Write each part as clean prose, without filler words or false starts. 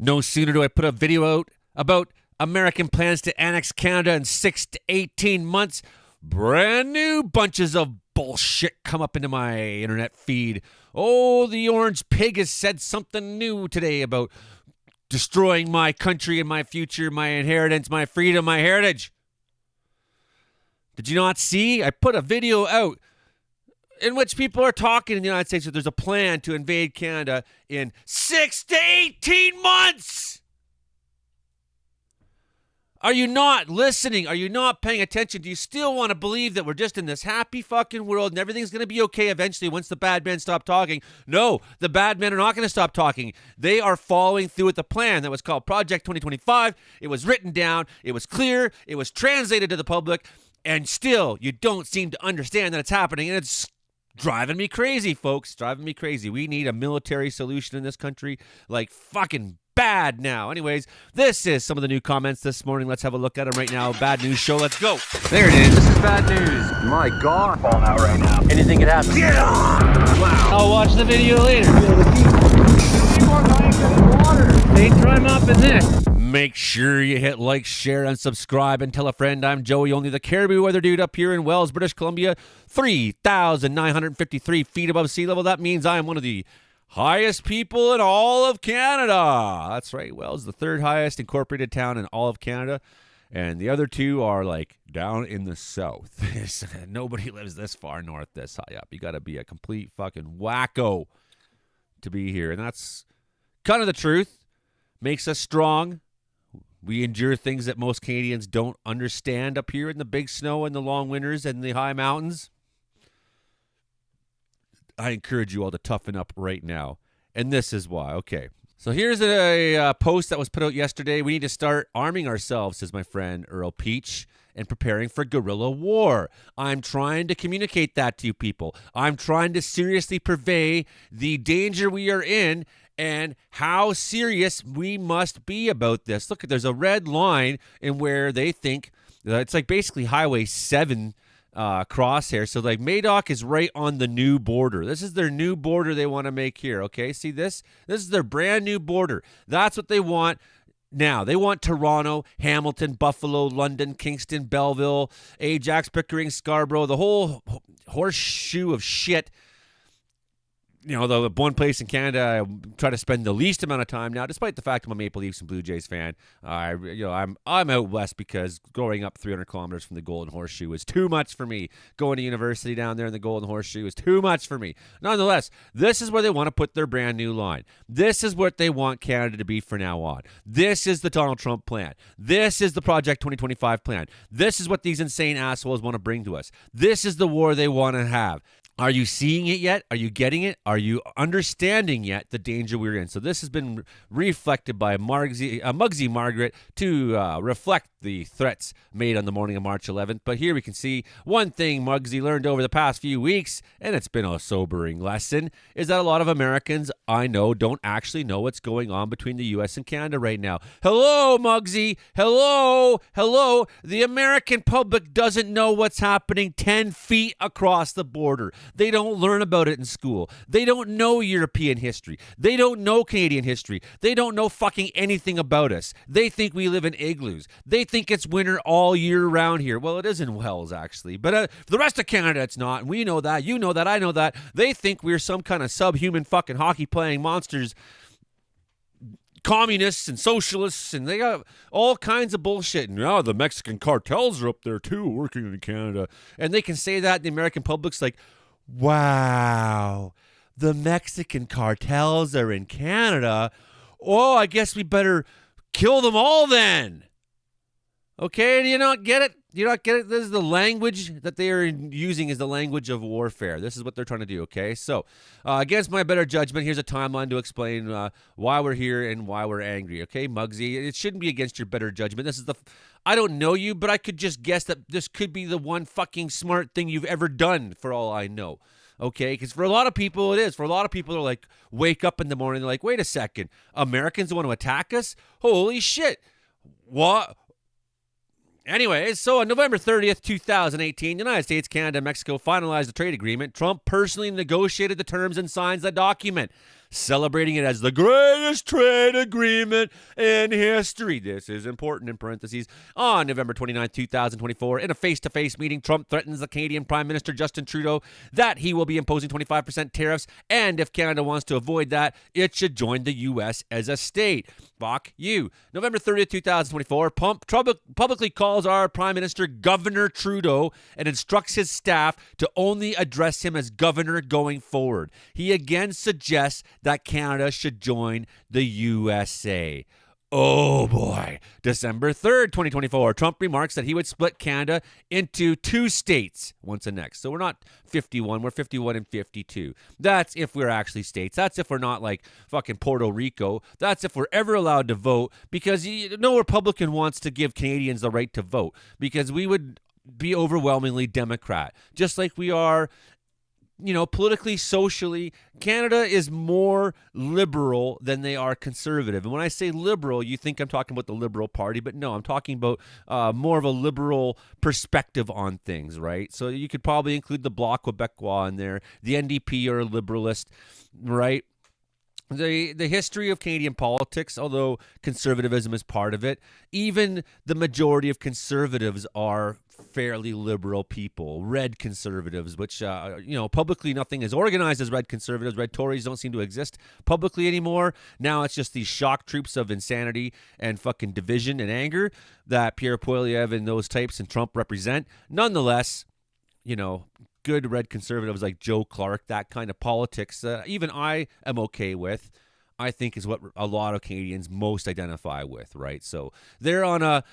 No sooner do I put a video out about American plans to annex Canada in 6 to 18 months, brand new bunches of bullshit come up into my internet feed. Oh, the orange pig has said something new today about destroying my country and my future, my inheritance, my freedom, my heritage. Did you not see? I put a video out in which people are talking in the United States that there's a plan to invade Canada in 6 to 18 months. Are you not listening? Are you not paying attention? Do you still want to believe that we're just in this happy fucking world and everything's going to be okay eventually once the bad men stop talking? No, the bad men are not going to stop talking. They are following through with the plan that was called Project 2025. It was written down. It was clear. It was translated to the public. And still, you don't seem to understand that it's happening. And it's driving me crazy, folks. Driving me crazy. We need a military solution in this country like fucking bad now. Anyways, this is some of the new comments this morning. Let's have a look at them right now. Bad news show. Let's go. There it is. This is bad news. My God. Falling out right now. Anything could happen. Get on! Wow. I'll watch the video later. They dry mopping this. Make sure you hit like, share, and subscribe, and tell a friend. I'm Joey, only the Caribou weather dude up here in Wells, British Columbia, 3,953 feet above sea level. That means I am one of the highest people in all of Canada. That's right. Wells, the third highest incorporated town in all of Canada. And the other two are like down in the south. Nobody lives this far north, this high up. You got to be a complete fucking wacko to be here. And that's kind of the truth. Makes us strong. We endure things that most Canadians don't understand up here in the big snow and the long winters and the high mountains. I encourage you all to toughen up right now. And this is why. Okay. So here's a post that was put out yesterday. We need to start arming ourselves, says my friend Earl Peach, and preparing for guerrilla war. I'm trying to communicate that to you people. I'm trying to seriously purvey the danger we are in and how serious we must be about this. Look, there's a red line in where they think it's like basically Highway 7 crosshair. So like Madoc is right on the new border. This is their new border they want to make here. Okay, see this? This is their brand new border. That's what they want. Now, they want Toronto, Hamilton, Buffalo, London, Kingston, Belleville, Ajax, Pickering, Scarborough, the whole horseshoe of shit. You know, the one place in Canada I try to spend the least amount of time now, despite the fact I'm a Maple Leafs and Blue Jays fan. I'm out west because growing up 300 kilometers from the Golden Horseshoe was too much for me. Going to university down there in the Golden Horseshoe was too much for me. Nonetheless, this is where they want to put their brand new line. This is what they want Canada to be from now on. This is the Donald Trump plan. This is the Project 2025 plan. This is what these insane assholes want to bring to us. This is the war they want to have. Are you seeing it yet? Are you getting it? Are you understanding yet the danger we're in? So this has been reflected by Muggsy Margaret to reflect the threats made on the morning of March 11th. But here we can see one thing Muggsy learned over the past few weeks, and it's been a sobering lesson, is that a lot of Americans I know don't actually know what's going on between the U.S. and Canada right now. Hello, Muggsy. Hello. The American public doesn't know what's happening 10 feet across the border. They don't learn about it in school. They don't know European history. They don't know Canadian history. They don't know fucking anything about us. They think we live in igloos. They think it's winter all year round here. Well, it is in Wells, actually. But for the rest of Canada, it's not. We know that. You know that. I know that. They think we're some kind of subhuman fucking hockey-playing monsters, communists and socialists, and they got all kinds of bullshit. And now the Mexican cartels are up there, too, working in Canada. And they can say that, and the American public's like, wow, the Mexican cartels are in Canada. Oh, I guess we better kill them all then. Okay, do you not get it? Do you not get it? This is the language that they are using is the language of warfare. This is what they're trying to do, okay? So, against my better judgment, here's a timeline to explain why we're here and why we're angry, okay, Muggsy? It shouldn't be against your better judgment. This is I don't know you, but I could just guess that this could be the one fucking smart thing you've ever done, for all I know. Okay, because for a lot of people it is. For a lot of people, they're like, wake up in the morning, they're like, wait a second, Americans want to attack us? Holy shit. What? Anyways, so on November 30th, 2018, the United States, Canada, and Mexico finalized a trade agreement. Trump personally negotiated the terms and signs the document. celebrating it as the greatest trade agreement in history. This is important in parentheses. On November 29, 2024, in a face-to-face meeting, Trump threatens the Canadian Prime Minister Justin Trudeau that he will be imposing 25% tariffs, and if Canada wants to avoid that, it should join the U.S. as a state. Fuck you. November 30th, 2024, Trump publicly calls our Prime Minister Governor Trudeau and instructs his staff to only address him as governor going forward. He again suggests that Canada should join the USA. Oh boy. December 3rd, 2024, Trump remarks that he would split Canada into 2 states once and next. So we're not 51, we're 51 and 52. That's if we're actually states. That's if we're not like fucking Puerto Rico. That's if we're ever allowed to vote, because no Republican wants to give Canadians the right to vote, because we would be overwhelmingly Democrat, just like we are, politically, socially. Canada is more liberal than they are conservative. And when I say liberal, you think I'm talking about the Liberal Party, but no, I'm talking about more of a liberal perspective on things, right? So you could probably include the Bloc Québécois in there. The NDP are a liberalist, right? The history of Canadian politics, although conservatism is part of it, even the majority of conservatives are fairly liberal people, red conservatives, which, publicly nothing is organized as red conservatives. Red Tories don't seem to exist publicly anymore. Now it's just these shock troops of insanity and fucking division and anger that Pierre Poilievre and those types and Trump represent. Nonetheless, good red conservatives like Joe Clark, that kind of politics, even I am okay with, I think is what a lot of Canadians most identify with, right? So they're on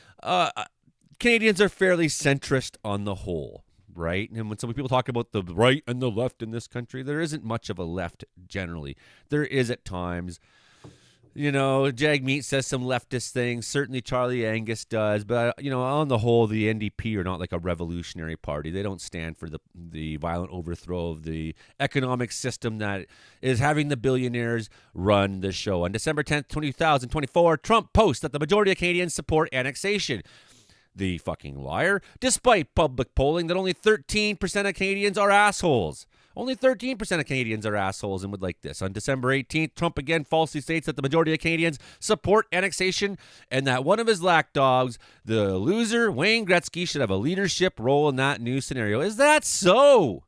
Canadians are fairly centrist on the whole, right? And when some people talk about the right and the left in this country, there isn't much of a left generally. There is at times. Jagmeet says some leftist things. Certainly Charlie Angus does. But, on the whole, the NDP are not like a revolutionary party. They don't stand for the violent overthrow of the economic system that is having the billionaires run the show. On December 10th, 2024, Trump posts that the majority of Canadians support annexation. The fucking liar. Despite public polling that only 13% of Canadians are assholes. Only 13% of Canadians are assholes and would like this. On December 18th, Trump again falsely states that the majority of Canadians support annexation and that one of his lapdogs, the loser Wayne Gretzky, should have a leadership role in that new scenario. Is that so?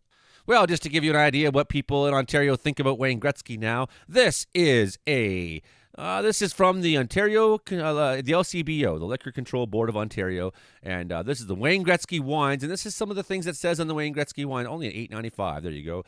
Well, just to give you an idea of what people in Ontario think about Wayne Gretzky now, this is from the Ontario, the LCBO, the Liquor Control Board of Ontario, and this is the Wayne Gretzky wines, and this is some of the things it says on the Wayne Gretzky wine, only at $8.95. There you go.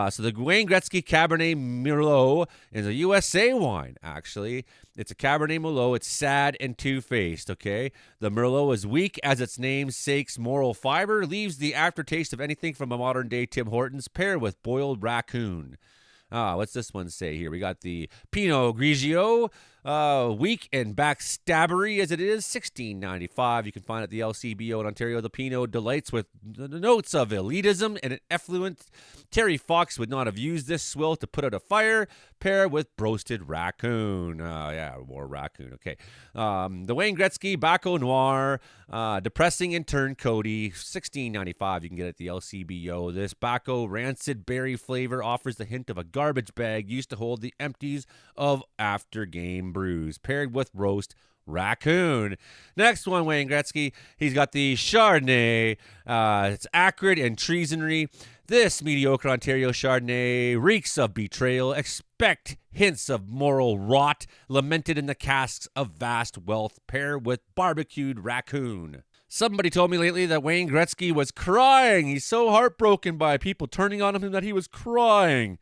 So the Wayne Gretzky Cabernet Merlot is a USA wine, actually. It's a Cabernet Merlot. It's sad and two-faced, okay? The Merlot is weak as its namesake's moral fiber, leaves the aftertaste of anything from a modern-day Tim Hortons, paired with boiled raccoon. What's this one say here? We got the Pinot Grigio, weak and backstabbery as it is, $16.95. You can find it at the LCBO in Ontario. The Pinot delights with the notes of elitism and an effluent. Terry Fox would not have used this swill to put out a fire, paired with roasted raccoon. More raccoon. Okay. The Wayne Gretzky Baco Noir, depressing and turncoaty, $16.95. You can get it at the LCBO. This Baco rancid berry flavor offers the hint of a garbage bag used to hold the empties of after-game brews, paired with roast raccoon. Next one, Wayne Gretzky. He's got the Chardonnay. It's acrid and treasonary. This mediocre Ontario Chardonnay reeks of betrayal. Expect hints of moral rot lamented in the casks of vast wealth, paired with barbecued raccoon. Somebody told me lately that Wayne Gretzky was crying. He's so heartbroken by people turning on him that he was crying.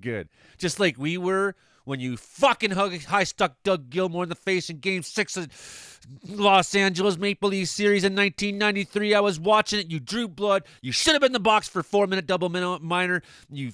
Good. Just like we were when you fucking high-stuck Doug Gilmour in the face in Game 6 of Los Angeles Maple Leaf Series in 1993. I was watching it. You drew blood. You should have been in the box for 4-minute double minor. You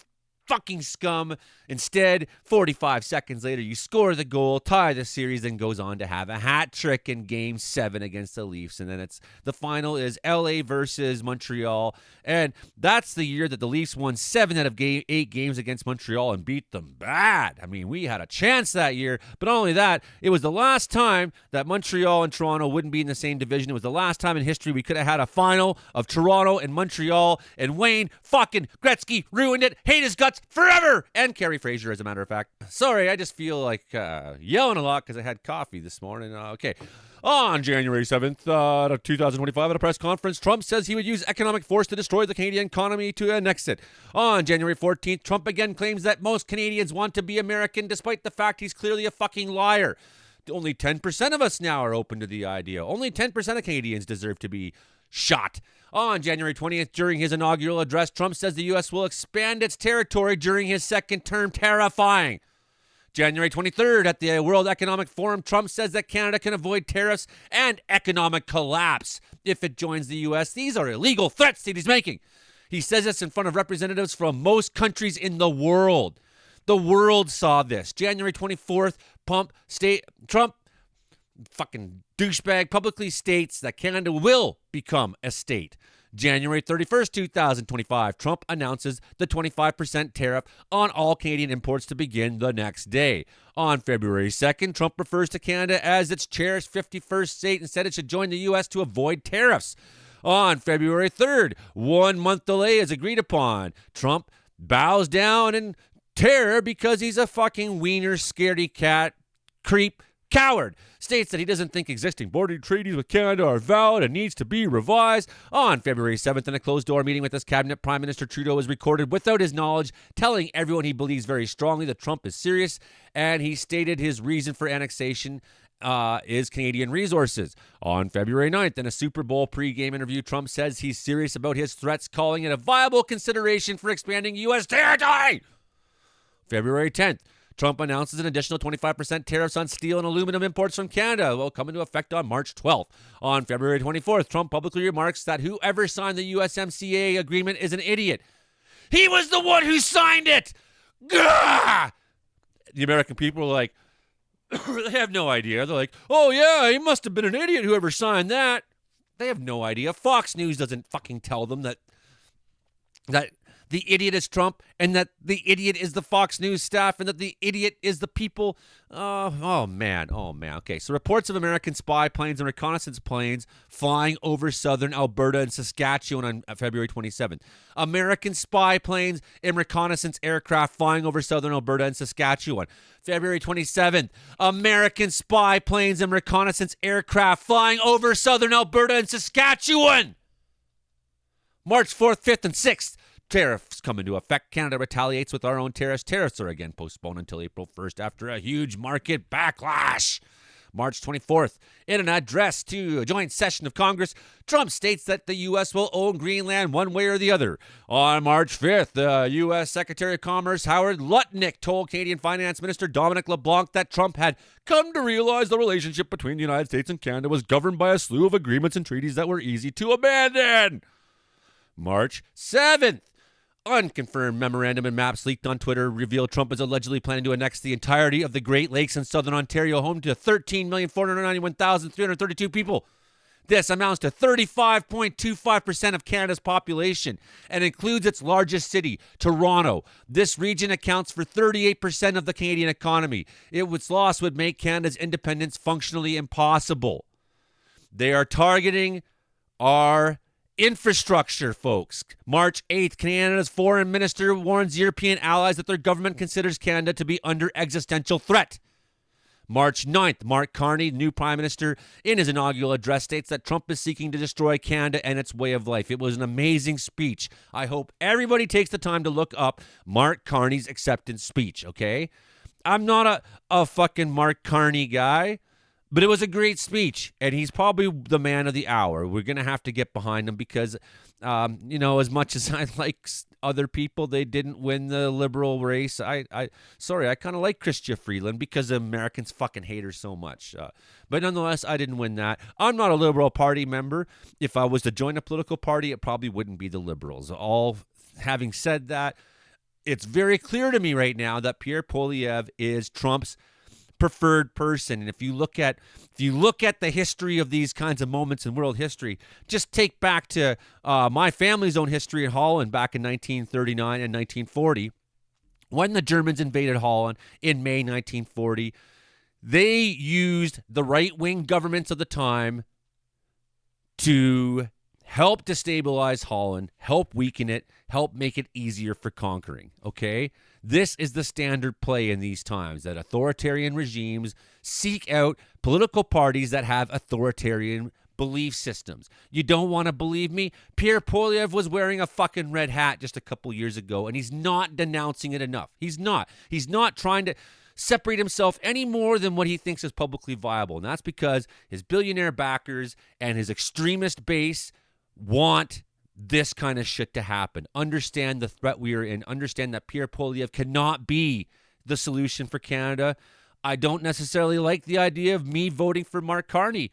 fucking scum. Instead, 45 seconds later, you score the goal, tie the series, then goes on to have a hat trick in Game 7 against the Leafs. And then the final is LA versus Montreal. And that's the year that the Leafs won 7 out of 8 games against Montreal and beat them bad. I mean, we had a chance that year. But not only that, it was the last time that Montreal and Toronto wouldn't be in the same division. It was the last time in history we could have had a final of Toronto and Montreal. And Wayne fucking Gretzky ruined it. Hate his guts forever. And Carey Fraser, as a matter of fact. Sorry, I just feel like yelling a lot because I had coffee this morning. Okay. On January 7th, 2025, at a press conference, Trump says he would use economic force to destroy the Canadian economy to annex it. On January 14th, Trump again claims that most Canadians want to be American, despite the fact he's clearly a fucking liar. Only 10% of us now are open to the idea. Only 10% of Canadians deserve to be shot. On January 20th, during his inaugural address, Trump says the U.S. will expand its territory during his second term. Terrifying. January 23rd, at the World Economic Forum, Trump says that Canada can avoid tariffs and economic collapse if it joins the U.S. These are illegal threats that he's making. He says this in front of representatives from most countries in the world. The world saw this. January 24th, Trump, fucking douchebag, publicly states that Canada will become a state. January 31st, 2025, Trump announces the 25% tariff on all Canadian imports to begin the next day. On February 2nd, Trump refers to Canada as its cherished 51st state and said it should join the U.S. to avoid tariffs. On February 3rd, 1 month delay is agreed upon. Trump bows down in terror because he's a fucking wiener, scaredy cat, creep, coward. States that he doesn't think existing border treaties with Canada are valid and needs to be revised. On February 7th, in a closed-door meeting with his cabinet, Prime Minister Trudeau was recorded without his knowledge, telling everyone he believes very strongly that Trump is serious, and he stated his reason for annexation is Canadian resources. On February 9th, in a Super Bowl pregame interview, Trump says he's serious about his threats, calling it a viable consideration for expanding U.S. territory. February 10th, Trump announces an additional 25% tariffs on steel and aluminum imports from Canada will come into effect on March 12th. On February 24th, Trump publicly remarks that whoever signed the USMCA agreement is an idiot. He was the one who signed it! Gah! The American people are like, they have no idea. They're like, oh yeah, he must have been an idiot whoever signed that. They have no idea. Fox News doesn't fucking tell them that the idiot is Trump, and that the idiot is the Fox News staff, and that the idiot is the people. Oh, man. Okay, so reports of American spy planes and reconnaissance planes flying over southern Alberta and Saskatchewan on February 27th. American spy planes and reconnaissance aircraft flying over southern Alberta and Saskatchewan. February 27th. American spy planes and reconnaissance aircraft flying over southern Alberta and Saskatchewan. March 4th, 5th, and 6th. Tariffs come into effect. Canada retaliates with our own tariffs. Tariffs are again postponed until April 1st after a huge market backlash. March 24th, in an address to a joint session of Congress, Trump states that the U.S. will own Greenland one way or the other. On March 5th, U.S. Secretary of Commerce Howard Lutnick told Canadian Finance Minister Dominic LeBlanc that Trump had come to realize the relationship between the United States and Canada was governed by a slew of agreements and treaties that were easy to abandon. March 7th. Unconfirmed memorandum and maps leaked on Twitter revealed Trump is allegedly planning to annex the entirety of the Great Lakes in southern Ontario, home to 13,491,332 people. This amounts to 35.25% of Canada's population and includes its largest city, Toronto. This region accounts for 38% of the Canadian economy. Its loss would make Canada's independence functionally impossible. They are targeting our infrastructure, folks. March 8th, Canada's foreign minister warns European allies that their government considers Canada to be under existential threat. March 9th, Mark Carney, new prime minister, in his inaugural address states that Trump is seeking to destroy Canada and its way of life. It was an amazing speech. I hope everybody takes the time to look up Mark Carney's acceptance speech, okay? I'm not a fucking Mark Carney guy. But it was a great speech, and he's probably the man of the hour. We're going to have to get behind him because, as much as I like other people, they didn't win the liberal race. I kind of like Chrystia Freeland because Americans fucking hate her so much. But nonetheless, I didn't win that. I'm not a Liberal Party member. If I was to join a political party, it probably wouldn't be the Liberals. All having said that, it's very clear to me right now that Pierre Poilievre is Trump's preferred person. And if you look at the history of these kinds of moments in world history, just take back to my family's own history in Holland back in 1939 and 1940, when the Germans invaded Holland in May 1940. They used the right-wing governments of the time to help destabilize Holland, help weaken it, help make it easier for conquering, okay? This is the standard play in these times, that authoritarian regimes seek out political parties that have authoritarian belief systems. You don't want to believe me? Pierre Poilievre was wearing a fucking red hat just a couple years ago, and he's not denouncing it enough. He's not. He's not trying to separate himself any more than what he thinks is publicly viable. And that's because his billionaire backers and his extremist base want this kind of shit to happen. Understand the threat we are in. Understand that Pierre Poilievre cannot be the solution for Canada. I don't necessarily like the idea of me voting for Mark Carney.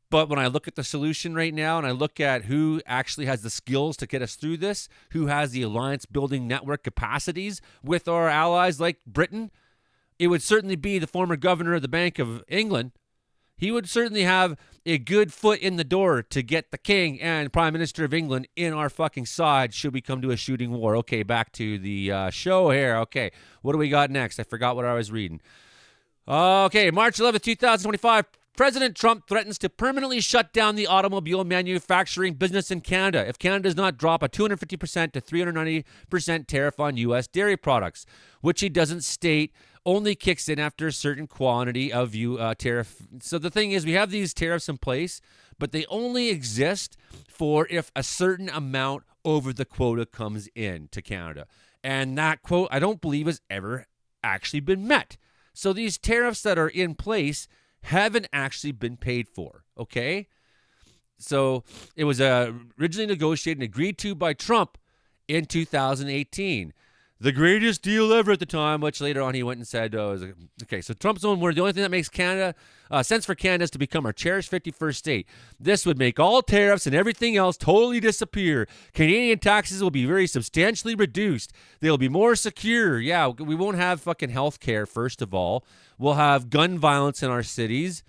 But when I look at the solution right now and I look at who actually has the skills to get us through this, who has the alliance building network capacities with our allies like Britain, it would certainly be the former governor of the Bank of England. He would certainly have a good foot in the door to get the King and Prime Minister of England in our fucking side should we come to a shooting war. Okay, back to the show here. Okay, what do we got next? I forgot what I was reading. Okay, March 11th, 2025. President Trump threatens to permanently shut down the automobile manufacturing business in Canada if Canada does not drop a 250% to 390% tariff on U.S. dairy products, which he doesn't state only kicks in after a certain quantity of tariff. So the thing is, we have these tariffs in place, but they only exist for if a certain amount over the quota comes in to Canada. And that quote, I don't believe, has ever actually been met. So these tariffs that are in place haven't actually been paid for, okay? So it was originally negotiated and agreed to by Trump in 2018. The greatest deal ever at the time, which later on he went and said, okay, so Trump's own word, the only thing that makes Canada sense for Canada is to become our cherished 51st state. This would make all tariffs and everything else totally disappear. Canadian taxes will be very substantially reduced. They'll be more secure. Yeah, we won't have fucking health care, first of all. We'll have gun violence in our cities.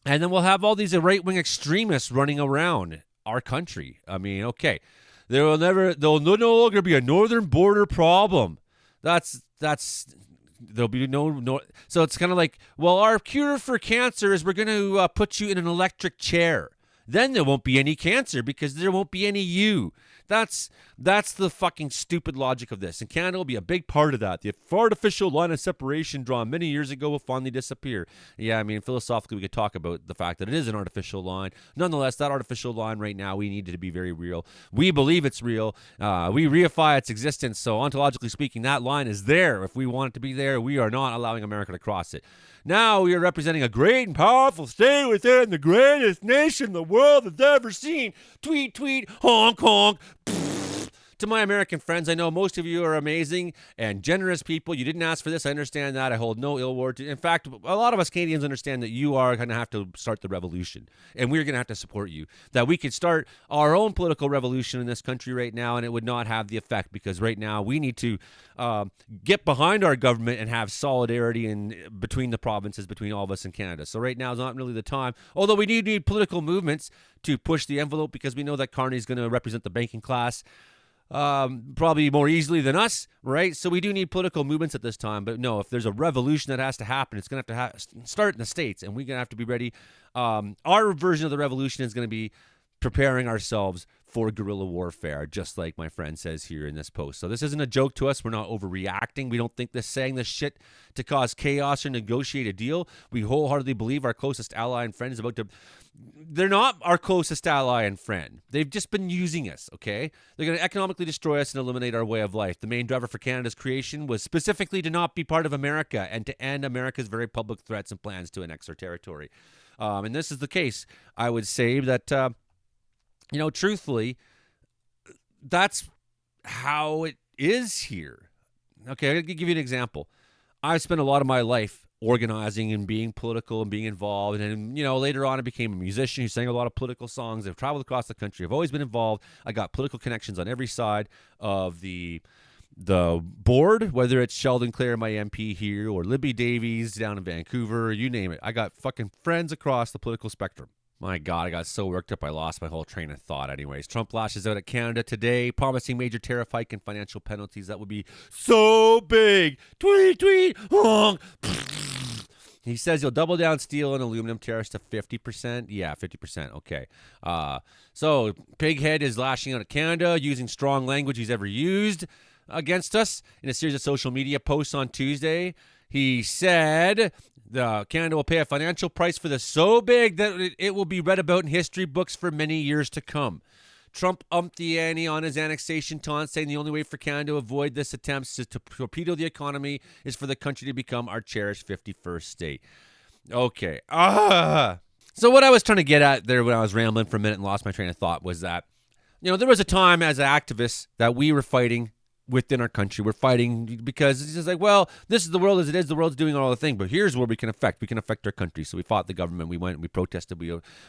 And then we'll have all these right-wing extremists running around our country. I mean, okay. There'll no longer be a northern border problem. There'll be no. So it's kind of like, well, our cure for cancer is we're going to put you in an electric chair. Then there won't be any cancer because there won't be any you. That's the fucking stupid logic of this. And Canada will be a big part of that. The artificial line of separation drawn many years ago will finally disappear. Yeah, I mean, philosophically, we could talk about the fact that it is an artificial line. Nonetheless, that artificial line right now, we need it to be very real. We believe it's real. We reify its existence. So ontologically speaking, that line is there. If we want it to be there, we are not allowing America to cross it. Now we are representing a great and powerful state within the greatest nation the world has ever seen. Tweet, tweet, honk, honk. To my American friends, I know most of you are amazing and generous people. You didn't ask for this. I understand that. I hold no ill will to. In fact, a lot of us Canadians understand that you are going to have to start the revolution, and we're going to have to support you. That we could start our own political revolution in this country right now, and it would not have the effect because right now we need to get behind our government and have solidarity between the provinces, between all of us in Canada. So right now is not really the time, although we do need political movements to push the envelope because we know that Carney is going to represent the banking class probably more easily than us, right? So we do need political movements at this time. But no, if there's a revolution that has to happen, it's going to have to start in the States, and we're going to have to be ready. Our version of the revolution is going to be preparing ourselves for guerrilla warfare, just like my friend says here in this post. So this isn't a joke to us. We're not overreacting. We don't think this saying this shit to cause chaos or negotiate a deal. We wholeheartedly believe our closest ally and friend is about to... They're not our closest ally and friend. They've just been using us, okay? They're going to economically destroy us and eliminate our way of life. The main driver for Canada's creation was specifically to not be part of America and to end America's very public threats and plans to annex our territory. And this is the case. I would say that... truthfully, that's how it is here. Okay, I'll give you an example. I've spent a lot of my life organizing and being political and being involved. And, later on I became a musician who sang a lot of political songs. I've traveled across the country. I've always been involved. I got political connections on every side of the board, whether it's Sheldon Clare, my MP here, or Libby Davies down in Vancouver, you name it. I got fucking friends across the political spectrum. My God, I got so worked up I lost my whole train of thought. Anyways, Trump lashes out at Canada today, promising major tariff hike and financial penalties that would be so big. Tweet, tweet, honk. He says he'll double down steel and aluminum tariffs to 50%. Yeah, 50%. Okay. So Pighead is lashing out at Canada, using strong language he's ever used against us. In a series of social media posts on Tuesday, he said Canada will pay a financial price for this so big that it will be read about in history books for many years to come. Trump upped the ante on his annexation taunt, saying the only way for Canada to avoid this attempt to torpedo the economy is for the country to become our cherished 51st state. Okay. So what I was trying to get at there when I was rambling for a minute and lost my train of thought was that, there was a time as activists that we were fighting within our country. We're fighting because it's just like, well, this is the world as it is. The world's doing all the thing, but here's where we can affect. We can affect our country. So we fought the government. We went. We protested.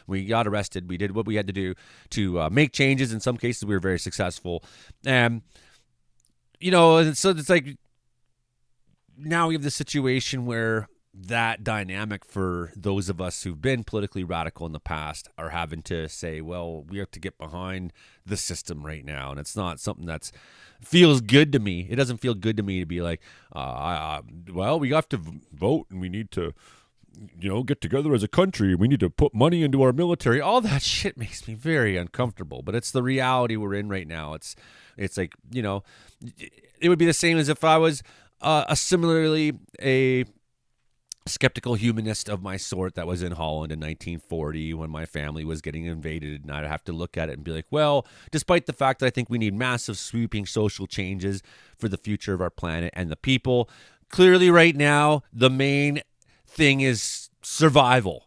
We got arrested. We did what we had to do to make changes. In some cases, we were very successful. So it's like now we have this situation where that dynamic for those of us who've been politically radical in the past are having to say, well, we have to get behind the system right now. And it's not something that's feels good to me. It doesn't feel good to me to be like, well, we have to vote and we need to, get together as a country. We need to put money into our military. All that shit makes me very uncomfortable, but it's the reality we're in right now. It's like, it would be the same as if I was similarly a skeptical humanist of my sort that was in Holland in 1940 when my family was getting invaded, and I'd have to look at it and be like, well, despite the fact that I think we need massive sweeping social changes for the future of our planet and the people, clearly right now the main thing is survival.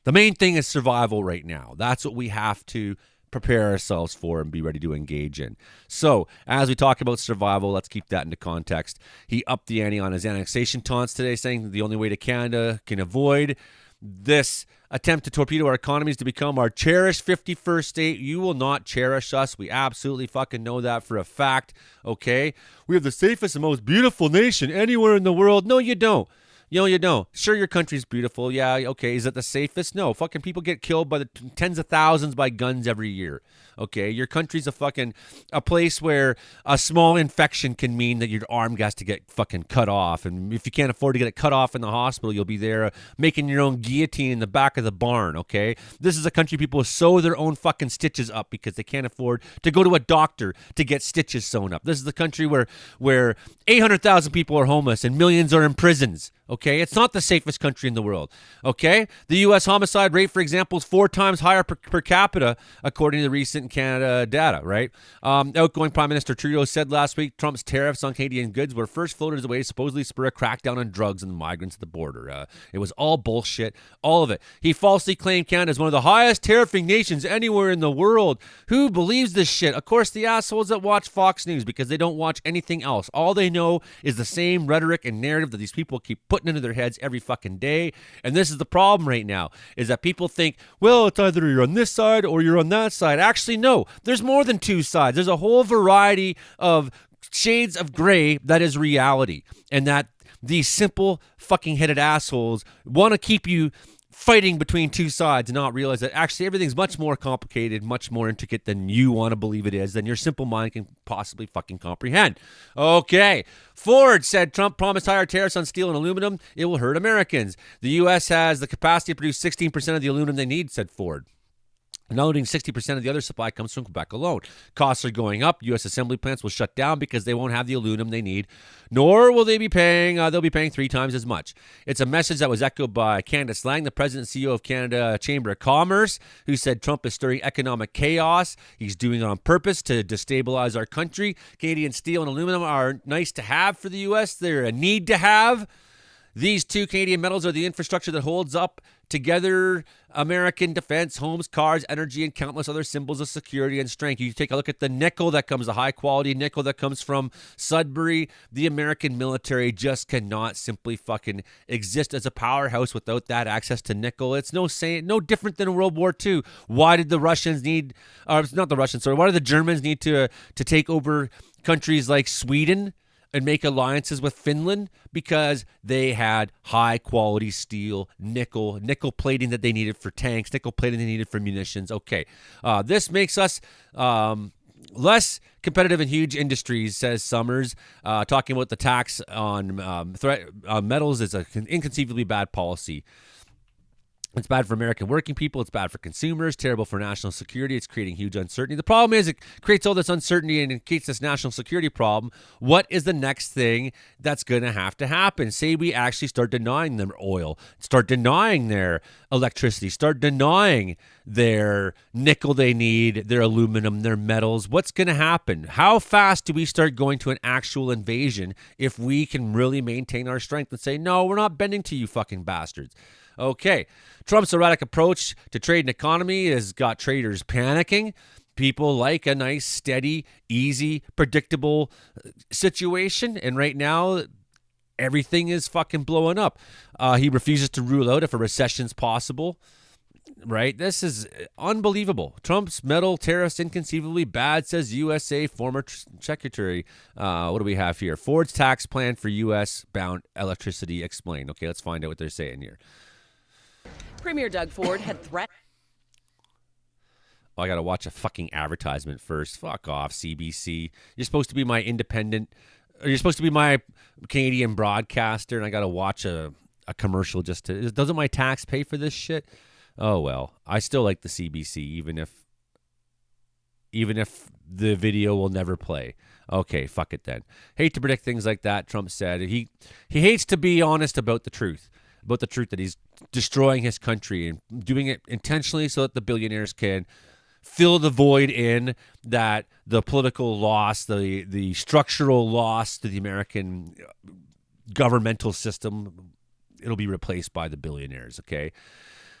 The main thing is survival right now. That's what we have to prepare ourselves for and be ready to engage in. So, as we talk about survival, let's keep that into context. He upped the ante on his annexation taunts today, saying the only way to Canada can avoid this attempt to torpedo our economy is to become our cherished 51st state. You will not cherish us. We absolutely fucking know that for a fact, okay? We have the safest and most beautiful nation anywhere in the world. No, you don't. You don't. Sure, your country's beautiful. Yeah, okay. Is it the safest? No. Fucking people get killed by the tens of thousands by guns every year. Okay, your country's a place where a small infection can mean that your arm has to get fucking cut off. And if you can't afford to get it cut off in the hospital, you'll be there making your own guillotine in the back of the barn, okay? This is a country people sew their own fucking stitches up because they can't afford to go to a doctor to get stitches sewn up. This is the country where 800,000 people are homeless and millions are in prisons. Okay, it's not the safest country in the world. Okay, the U.S. homicide rate, for example, is 4 times higher per capita, according to the recent Canada data. Right? Outgoing Prime Minister Trudeau said last week Trump's tariffs on Canadian goods were first floated as a way to supposedly spur a crackdown on drugs and migrants at the border. It was all bullshit, all of it. He falsely claimed Canada is one of the highest tariffing nations anywhere in the world. Who believes this shit? Of course, the assholes that watch Fox News because they don't watch anything else. All they know is the same rhetoric and narrative that these people keep putting into their heads every fucking day. And this is the problem right now, is that people think, well, it's either you're on this side or you're on that side. Actually, no, there's more than 2 sides. There's a whole variety of shades of gray that is reality, and that these simple fucking headed assholes want to keep you fighting between 2 sides and not realize that actually everything's much more complicated, much more intricate than you want to believe it is, than your simple mind can possibly fucking comprehend. Okay. Ford said Trump promised higher tariffs on steel and aluminum. It will hurt Americans. The U.S. has the capacity to produce 16% of the aluminum they need, said Ford. Noting 60% of the other supply comes from Quebec alone. Costs are going up. U.S. assembly plants will shut down because they won't have the aluminum they need, nor will they be paying, they'll be paying 3 times as much. It's a message that was echoed by Candace Lang, the president and CEO of Canada Chamber of Commerce, who said Trump is stirring economic chaos. He's doing it on purpose to destabilize our country. Canadian steel and aluminum are nice to have for the U.S. They're a need to have. These two Canadian metals are the infrastructure that holds up together American defense, homes, cars, energy, and countless other symbols of security and strength. You take a look at the nickel that comes, the high-quality nickel that comes from Sudbury. The American military just cannot simply fucking exist as a powerhouse without that access to nickel. It's no different than World War II. Why did the Russians need, or not the Russians, sorry, why did the Germans need to take over countries like Sweden and make alliances with Finland? Because they had high quality steel, nickel plating that they needed for tanks, nickel plating they needed for munitions. Okay, this makes us less competitive in huge industries, says Summers. Talking about the tax on metals is an inconceivably bad policy. It's bad for American working people. It's bad for consumers. Terrible for national security. It's creating huge uncertainty. The problem is it creates all this uncertainty and it creates this national security problem. What is the next thing that's going to happen? Say we actually start denying them oil, start denying their electricity, start denying their nickel they need, their aluminum, their metals. What's going to happen? How fast do we start going to an actual invasion if we can really maintain our strength and say, no, we're not bending to you fucking bastards? Okay, Trump's erratic approach to trade and economy has got traders panicking. People like a nice, steady, easy, predictable situation. And right now, everything is fucking blowing up. He refuses to rule out if a recession's possible. Right? This is unbelievable. Trump's metal tariffs inconceivably bad, says USA former secretary. What do we have here? Ford's tax plan for U.S.-bound electricity explained. Okay, let's find out what they're saying here. Premier Doug Ford had threatened. Oh, I got to watch a fucking advertisement first. Fuck off, CBC. You're supposed to be my independent, or you're supposed to be my Canadian broadcaster, and I got to watch a commercial just to. Doesn't my tax pay for this shit? Oh, well. I still like the CBC, even if the video will never play. Okay, fuck it then. Hate to predict things like that, Trump said. He hates to be honest about the truth that he's destroying his country and doing it intentionally so that the billionaires can fill the void in that the political loss, the structural loss to the American governmental system, it'll be replaced by the billionaires, okay?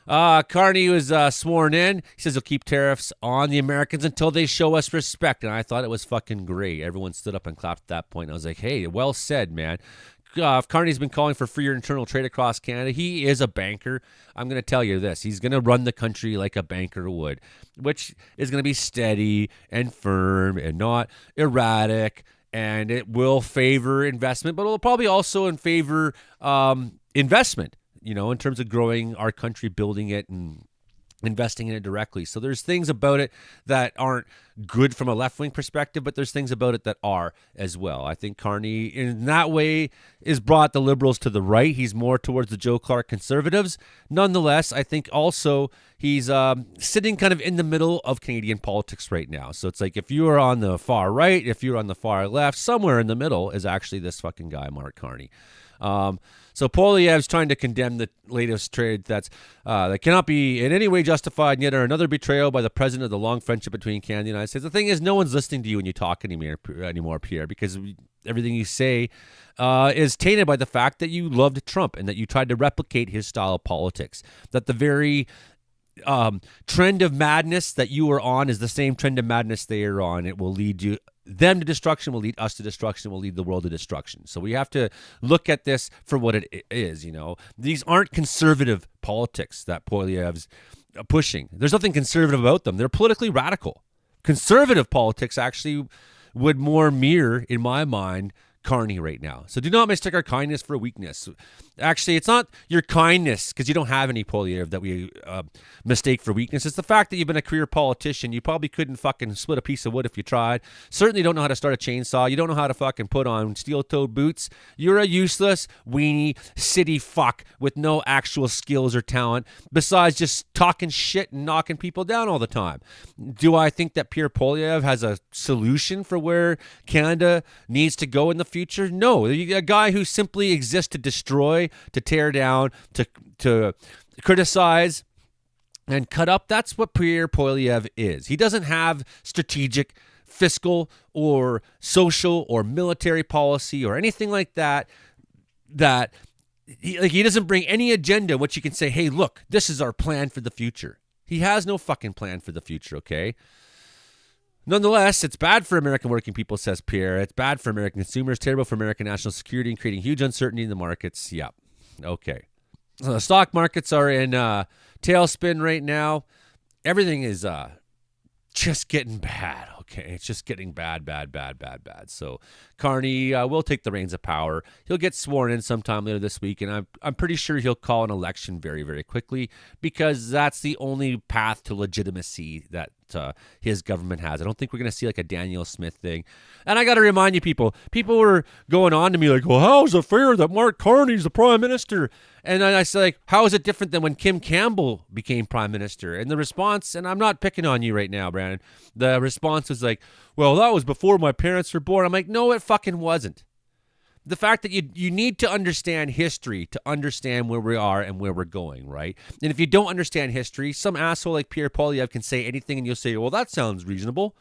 Carney was sworn in. He says he'll keep tariffs on the Americans until they show us respect. And I thought it was fucking great. Everyone stood up and clapped at that point. I was like, hey, well said, man. Carney's been calling for freer internal trade across Canada. He is a banker. I'm going to tell you this. He's going to run the country like a banker would, which is going to be steady and firm and not erratic. And it will favor investment, but it'll probably also favor investment, in terms of growing our country, building it and investing in it directly. So there's things about it that aren't good from a left-wing perspective, but there's things about it that are as well. I think Carney, in that way, is brought the Liberals to the right. He's more towards the Joe Clark Conservatives. Nonetheless, I think also he's sitting kind of in the middle of Canadian politics right now. So it's like if you are on the far right, if you're on the far left, somewhere in the middle is actually this fucking guy, Mark Carney. So Poilievre's trying to condemn the latest trade that cannot be in any way justified, and yet are another betrayal by the president of the long friendship between Canada and the United States. The thing is, no one's listening to you when you talk anymore, Pierre, because everything you say is tainted by the fact that you loved Trump and that you tried to replicate his style of politics, that the very trend of madness that you are on is the same trend of madness they are on. It will lead them to destruction, will lead us to destruction, will lead the world to destruction. So we have to look at this for what it is, These aren't conservative politics that Poilievre's pushing. There's nothing conservative about them. They're politically radical. Conservative politics actually would more mirror, in my mind, Carney right now. So do not mistake our kindness for weakness. Actually, it's not your kindness, because you don't have any, Poilievre, that we mistake for weakness. It's the fact that you've been a career politician. You probably couldn't fucking split a piece of wood if you tried. Certainly don't know how to start a chainsaw. You don't know how to fucking put on steel-toed boots. You're a useless, weenie, city fuck with no actual skills or talent, besides just talking shit and knocking people down all the time. Do I think that Pierre Poilievre has a solution for where Canada needs to go in the future? No. A guy who simply exists to destroy, to tear down, to criticize and cut up. That's what Pierre Poilievre is. He doesn't have strategic, fiscal, or social or military policy or anything like that he doesn't bring any agenda, which you can say, hey, look, this is our plan for the future. He has no fucking plan for the future, okay? Nonetheless, it's bad for American working people, says Pierre. It's bad for American consumers, terrible for American national security, and creating huge uncertainty in the markets. Yep. Okay. So the stock markets are in tailspin right now. Everything is just getting bad, okay? It's just getting bad. So Carney will take the reins of power. He'll get sworn in sometime later this week, and I'm pretty sure he'll call an election very, very quickly because that's the only path to legitimacy that his government has. I don't think we're going to see like a Daniel Smith thing. And I got to remind you people were going on to me like, well, how is it fair that Mark Carney's the prime minister? And then I said, like, how is it different than when Kim Campbell became prime minister? And the response, and I'm not picking on you right now, Brandon, the response was like, well, that was before my parents were born. I'm like, no, it fucking wasn't. The fact that you need to understand history to understand where we are and where we're going, right? And if you don't understand history, some asshole like Pierre Poilievre can say anything and you'll say, well, that sounds reasonable.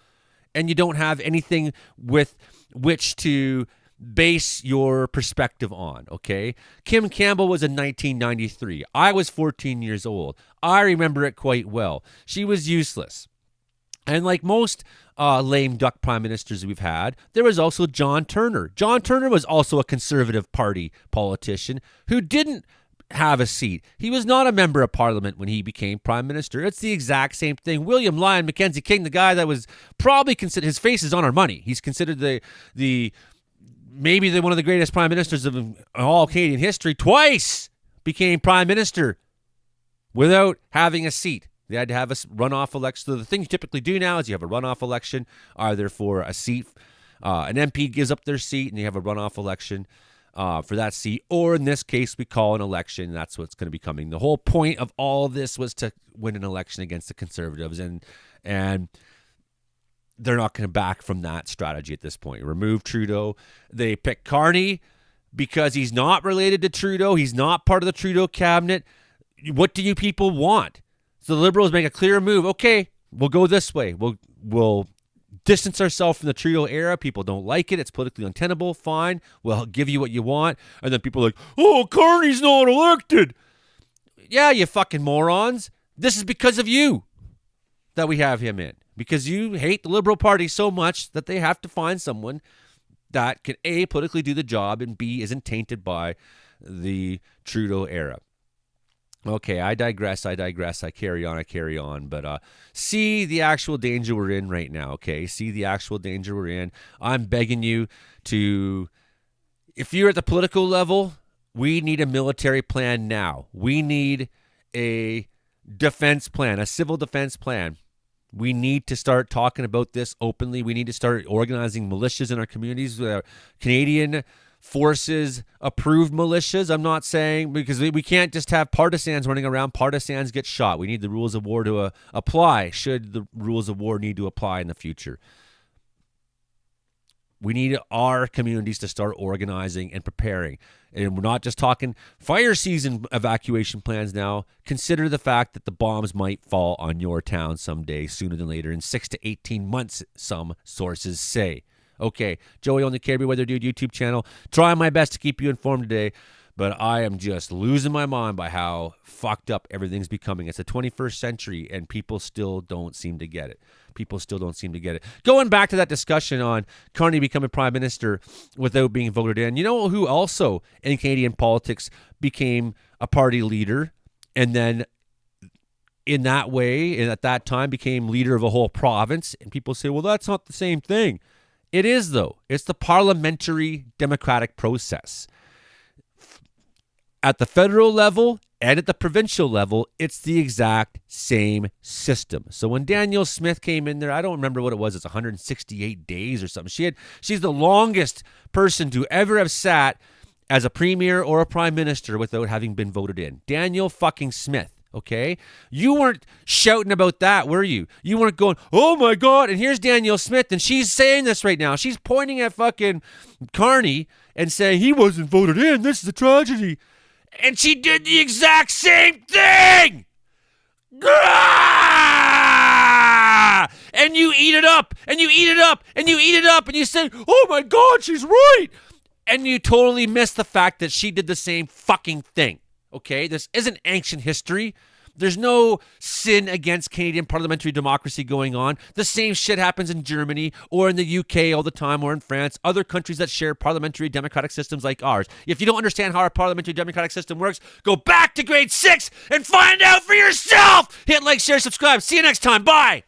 And you don't have anything with which to base your perspective on, okay? Kim Campbell was in 1993. I was 14 years old. I remember it quite well. She was useless. And like most lame duck prime ministers we've had, there was also John Turner. John Turner was also a Conservative Party politician who didn't have a seat. He was not a member of parliament when he became prime minister. It's the exact same thing. William Lyon Mackenzie King, the guy that was probably considered, his face is on our money. He's considered maybe one of the greatest prime ministers of all Canadian history, twice became prime minister without having a seat. They had to have a runoff election. So the thing you typically do now is you have a runoff election, either for a seat, an MP gives up their seat, and you have a runoff election for that seat. Or in this case, we call an election. That's what's going to be coming. The whole point of all this was to win an election against the Conservatives, and they're not going to back from that strategy at this point. Remove Trudeau. They pick Carney because he's not related to Trudeau. He's not part of the Trudeau cabinet. What do you people want? So the Liberals make a clear move. Okay, we'll go this way. We'll distance ourselves from the Trudeau era. People don't like it. It's politically untenable. Fine. We'll give you what you want. And then people are like, oh, Carney's not elected. Yeah, you fucking morons. This is because of you that we have him in. Because you hate the Liberal Party so much that they have to find someone that can A, politically do the job, and B, isn't tainted by the Trudeau era. Okay, I digress. I carry on. But see the actual danger we're in right now, okay? See the actual danger we're in. I'm begging you to, if you're at the political level, we need a military plan now. We need a defense plan, a civil defense plan. We need to start talking about this openly. We need to start organizing militias in our communities. Canadian forces approved militias. I'm not saying, because we can't just have partisans running around. Partisans get shot. We need the rules of war to apply, should the rules of war need to apply in the future. We need our communities to start organizing and preparing. And we're not just talking fire season evacuation plans now. Consider the fact that the bombs might fall on your town someday, sooner than later, in 6 to 18 months, some sources say. Okay, Joey on the Caribbean Weather Dude YouTube channel. Trying my best to keep you informed today, but I am just losing my mind by how fucked up everything's becoming. It's the 21st century, and people still don't seem to get it. Going back to that discussion on Carney becoming prime minister without being voted in, you know who also in Canadian politics became a party leader and then in that way, and at that time became leader of a whole province? And people say, well, that's not the same thing. It is, though. It's the parliamentary democratic process. At the federal level and at the provincial level, it's the exact same system. So when Daniel Smith came in there, I don't remember what it was. It's 168 days or something. She's the longest person to ever have sat as a premier or a prime minister without having been voted in. Daniel fucking Smith. Okay? You weren't shouting about that, were you? You weren't going, oh my God, and here's Danielle Smith, and she's saying this right now. She's pointing at fucking Carney and saying he wasn't voted in. This is a tragedy. And she did the exact same thing! Ah! And you eat it up, and you eat it up, and you eat it up, and you say, oh my God, she's right! And you totally miss the fact that she did the same fucking thing. Okay? This isn't ancient history. There's no sin against Canadian parliamentary democracy going on. The same shit happens in Germany or in the UK all the time or in France, other countries that share parliamentary democratic systems like ours. If you don't understand how our parliamentary democratic system works, go back to grade 6 and find out for yourself. Hit like, share, subscribe. See you next time. Bye.